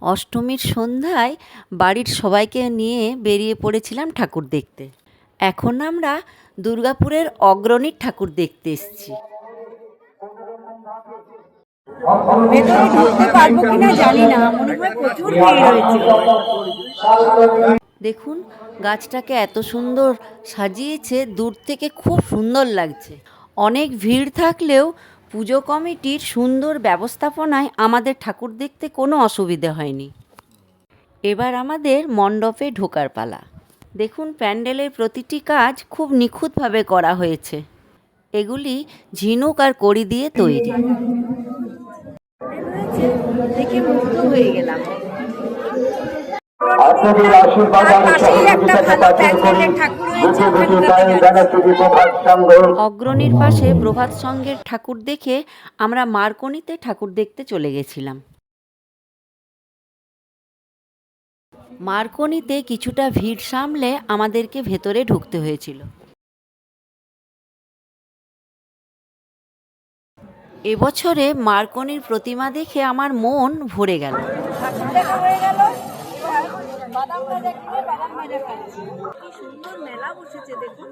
অষ্টমীর সন্ধ্যায় বাড়ির সবাইকে নিয়ে বেরিয়ে পড়েছিলাম ঠাকুর দেখতে। এখন আমরা দুর্গাপুরের অগ্রণীর ঠাকুর দেখতে এসেছি। ভেতরে ঢুকতে পারবো কিনা জানি না, মনে হয় প্রচুর ভিড় হয়েছে। দেখুন, গাছটাকে এত সুন্দর সাজিয়েছে, দূর থেকে খুব সুন্দর লাগছে। অনেক ভিড় থাকলেও পুজো কমিটির সুন্দর ব্যবস্থাপনায় আমাদের ঠাকুর দেখতে কোনো অসুবিধে হয়নি। এবার আমাদের মণ্ডপে ঢোকার পালা। দেখুন, প্যান্ডেলের প্রতিটি কাজ খুব নিখুঁতভাবে করা হয়েছে। এগুলি ঝিনুক আর কড়ি দিয়ে তৈরি। দেখে মুগ্ধ হয়ে গেলাম। অগ্রণীর পাশে প্রভাত সংঘের ঠাকুর দেখে আমরা মার্কনিতে ঠাকুর দেখতে চলে গেছিলাম। মার্কনিতে কিছুটা ভিড় সামলে আমাদেরকে ভেতরে ঢুকতে হয়েছিল। এবছরে মার্কনির প্রতিমা দেখে আমার মন ভরে গেল। কি সুন্দর মেলা বসেছে দেখুন।